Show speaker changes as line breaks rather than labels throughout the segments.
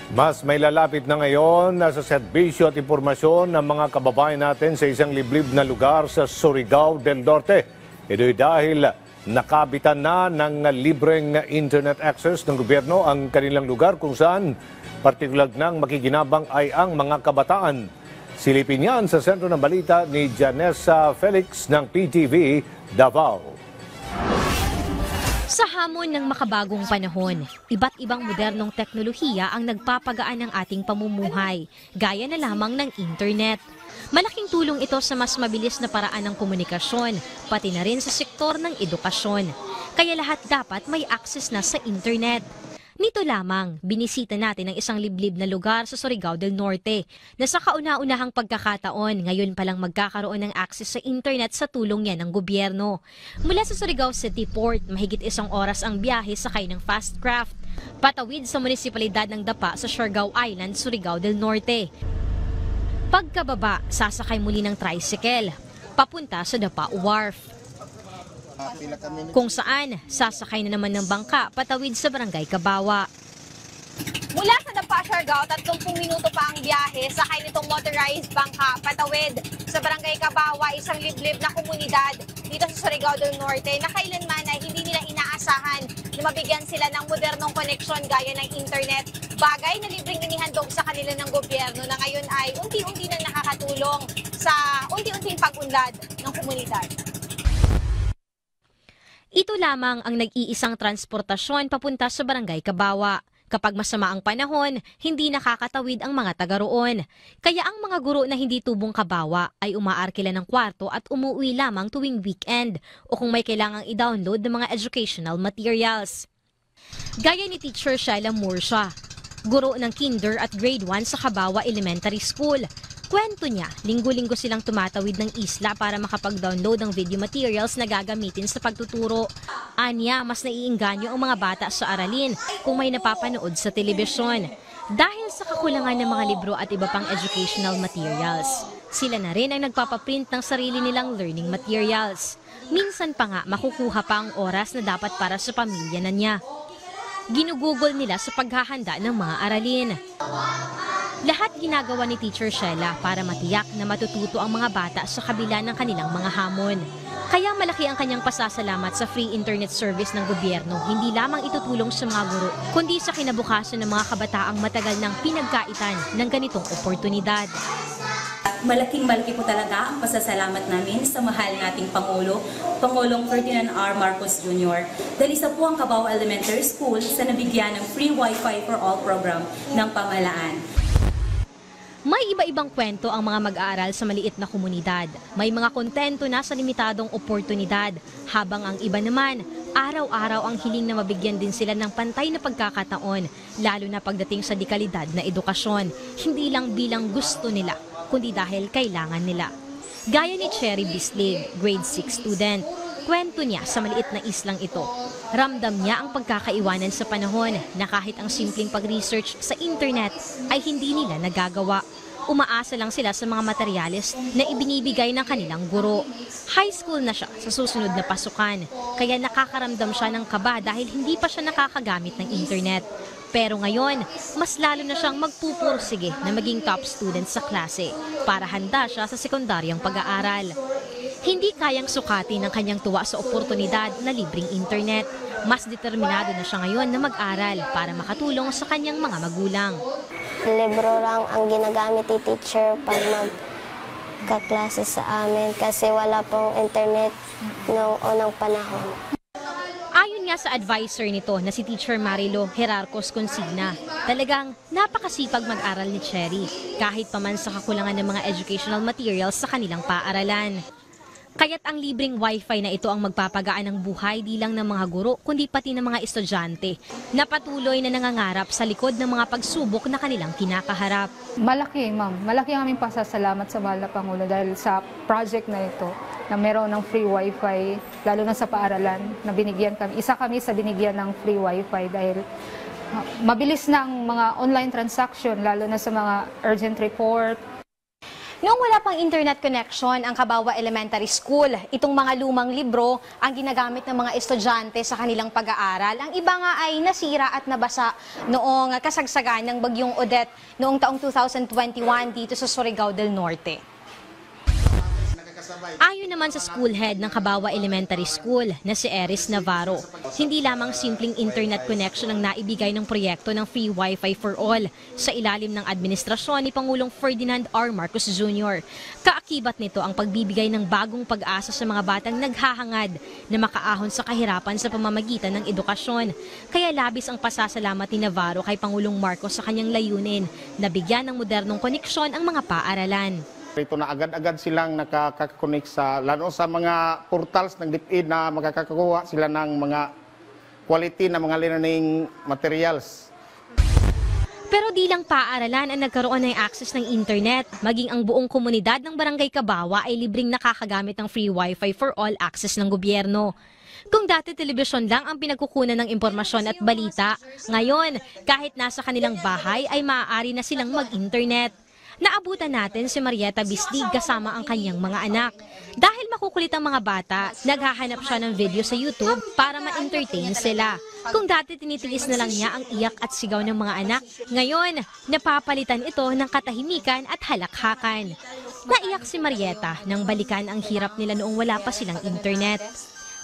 Mas may lalapit na ngayon sa serbisyo at impormasyon ng mga kababayan natin sa isang liblib na lugar sa Surigao del Norte. Ito'y dahil nakabitan na ng libreng internet access ng gobyerno ang kanilang lugar kung saan partikular nang makikinabang ay ang mga kabataan. Silipin yan sa sentro ng balita ni Janessa Felix ng PTV Davao.
Sa hamon ng makabagong panahon, iba't ibang modernong teknolohiya ang nagpapagaan ng ating pamumuhay, gaya na lamang ng internet. Malaking tulong ito sa mas mabilis na paraan ng komunikasyon, pati na rin sa sektor ng edukasyon. Kaya lahat dapat may access na sa internet. Nito lamang, binisita natin ang isang liblib na lugar sa Surigao del Norte na sa kauna-unahang pagkakataon, ngayon palang magkakaroon ng access sa internet sa tulong niya ng gobyerno. Mula sa Surigao City Port, mahigit 1 oras ang biyahe sakay ng fast craft, patawid sa munisipalidad ng Dapa sa Siargao Island, Surigao del Norte. Pagkababa, sasakay muli ng tricycle, papunta sa Dapa Wharf. Kung saan, sasakay na naman ng bangka patawid sa Barangay Cabawa.
Mula sa Dapa, Siargao, 30 minuto pa ang biyahe, sakay nitong motorized bangka patawid sa Barangay Cabawa, isang liblib na komunidad dito sa Surigao del Norte na kailanman ay hindi nila inaasahan na mabigyan sila ng modernong koneksyon gaya ng internet. Bagay na libreng inihandog sa kanila ng gobyerno na ngayon ay unti-unti nang nakakatulong sa unti-unting pag-unlad ng komunidad.
Ito lamang ang nag-iisang transportasyon papunta sa Barangay Cabawa. Kapag masama ang panahon, hindi nakakatawid ang mga taga roon. Kaya ang mga guro na hindi tubong Cabawa ay umaarkila ng kwarto at umuwi lamang tuwing weekend o kung may kailangang i-download ng mga educational materials. Gaya ni Teacher Shaila Murcia, guro ng kinder at grade 1 sa Cabawa Elementary School. Kwento niya, linggo-linggo silang tumatawid ng isla para makapag-download ng video materials na gagamitin sa pagtuturo. Anya, mas naiinganyo ang mga bata sa aralin kung may napapanood sa telebisyon. Dahil sa kakulangan ng mga libro at iba pang educational materials, sila na rin ang nagpapaprint ng sarili nilang learning materials. Minsan pa nga makukuha pa ang oras na dapat para sa pamilya na niya. Ginugugol nila sa paghahanda ng mga aralin. Lahat ginagawa ni Teacher Sheila para matiyak na matututo ang mga bata sa kabila ng kanilang mga hamon. Kaya malaki ang kanyang pasasalamat sa free internet service ng gobyerno, hindi lamang itutulong sa mga guro, kundi sa kinabukasan ng mga kabataang matagal ng pinagkaitan ng ganitong oportunidad.
Malaking-malaki po talaga ang pasasalamat namin sa mahal nating Pangulo, Pangulong Ferdinand R. Marcos Jr. Dahil isa po ang Cabawa Elementary School sa nabigyan ng free Wi-Fi for all program ng pamahalaan.
May iba-ibang kwento ang mga mag-aaral sa maliit na komunidad. May mga kontento na sa limitadong oportunidad, habang ang iba naman, araw-araw ang hiling na mabigyan din sila ng pantay na pagkakataon, lalo na pagdating sa dekalidad na edukasyon, hindi lang bilang gusto nila, kundi dahil kailangan nila. Gaya ni Cherry Bislig, grade 6 student. Kwento niya sa maliit na islang ito. Ramdam niya ang pagkakaiwanan sa panahon na kahit ang simpleng pag-research sa internet ay hindi nila nagagawa. Umaasa lang sila sa mga materyales na ibinibigay ng kanilang guro. High school na siya sa susunod na pasukan, kaya nakakaramdam siya ng kaba dahil hindi pa siya nakakagamit ng internet. Pero ngayon, mas lalo na siyang magpupursige na maging top student sa klase para handa siya sa sekundaryang pag-aaral. Hindi kayang sukatin ang kanyang tuwa sa oportunidad na libreng internet. Mas determinado na siya ngayon na mag-aral para makatulong sa kanyang mga magulang.
Libro lang ang ginagamit ni teacher pag magkaklase sa amin kasi wala pong internet noong unang panahon.
Ayon nga sa advisor nito na si Teacher Marilo Herarcos Consigna, talagang napakasipag mag-aral ni Cherry kahit pa man sa kakulangan ng mga educational materials sa kanilang paaralan. Kaya't ang libreng wifi na ito ang magpapagaan ng buhay di lang ng mga guro kundi pati ng mga estudyante na patuloy na nangangarap sa likod ng mga pagsubok na kanilang kinakaharap.
Malaki, ma'am. Malaki ang aming pasasalamat sa mahal na Pangulo dahil sa project na ito na meron ng free wifi, lalo na sa paaralan na binigyan kami. Isa kami sa binigyan ng free wifi dahil mabilis na ang mga online transaction lalo na sa mga urgent report.
Noong wala pang internet connection ang Kabawa Elementary School, itong mga lumang libro ang ginagamit ng mga estudyante sa kanilang pag-aaral. Ang iba nga ay nasira at nabasa noong kasagsagan ng bagyong Odette noong taong 2021 dito sa Surigao del Norte.
Ayon naman sa school head ng Kabawa Elementary School na si Eris Navarro, hindi lamang simpleng internet connection ang naibigay ng proyekto ng Free Wi-Fi for All sa ilalim ng administrasyon ni Pangulong Ferdinand R. Marcos Jr. Kaakibat nito ang pagbibigay ng bagong pag-asa sa mga batang naghahangad na makaahon sa kahirapan sa pamamagitan ng edukasyon. Kaya labis ang pasasalamat ni Navarro kay Pangulong Marcos sa kanyang layunin na bigyan ng modernong koneksyon ang mga paaralan.
Ito na agad-agad silang nakakakonek sa, lalo sa mga portals ng DepEd na makakakuha sila ng mga quality na mga learning materials.
Pero di lang paaralan ang nagkaroon ng access ng internet, maging ang buong komunidad ng Barangay Kabawa ay libreng nakakagamit ng free Wi-Fi for all access ng gobyerno. Kung dati telebisyon lang ang pinagkukunan ng impormasyon at balita, ngayon kahit nasa kanilang bahay ay maaari na silang mag-internet. Naabutan natin si Marieta Bistig kasama ang kanyang mga anak. Dahil makukulit ang mga bata, naghahanap siya ng video sa YouTube para ma-entertain sila. Kung dati tinitiis na lang niya ang iyak at sigaw ng mga anak, ngayon napapalitan ito ng katahimikan at halakhakan. Naiyak si Marieta nang balikan ang hirap nila noong wala pa silang internet.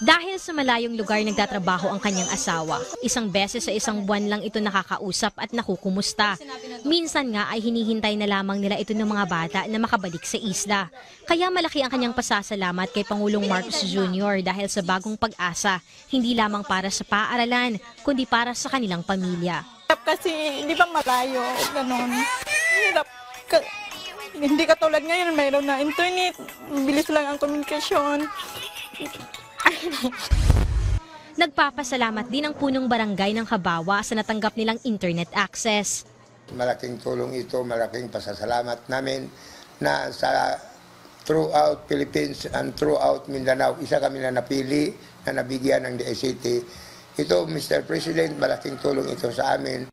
Dahil sa malayong lugar nagtatrabaho ang kanyang asawa, isang beses sa isang buwan lang ito nakakausap at nakukumusta. Minsan nga ay hinihintay na lamang nila ito ng mga bata na makabalik sa isla. Kaya malaki ang kanyang pasasalamat kay Pangulong Marcos Jr. dahil sa bagong pag-asa, hindi lamang para sa paaralan, kundi para sa kanilang pamilya.
Kasi di ba malayo, ganun. Hirap. Hindi katulad ngayon, mayroon na internet, bilis lang ang komunikasyon.
Nagpapasalamat din ang punong barangay ng Kabawa sa natanggap nilang internet access.
Malaking tulong ito, malaking pasasalamat namin na sa throughout Philippines and throughout Mindanao, isa kami na napili na nabigyan ng DICT. Ito, Mr. President, malaking tulong ito sa amin.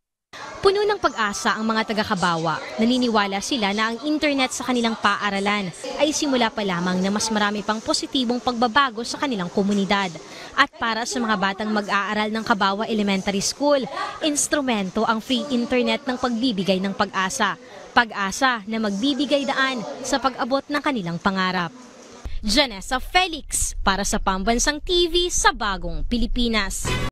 Puno ng pag-asa ang mga taga-Kabawa. Naniniwala sila na ang internet sa kanilang paaralan ay simula pa lamang na mas marami pang positibong pagbabago sa kanilang komunidad. At para sa mga batang mag-aaral ng Kabawa Elementary School, instrumento ang free internet ng pagbibigay ng pag-asa. Pag-asa na magbibigay daan sa pag-abot ng kanilang pangarap. Janessa Felix para sa Pambansang TV sa Bagong Pilipinas.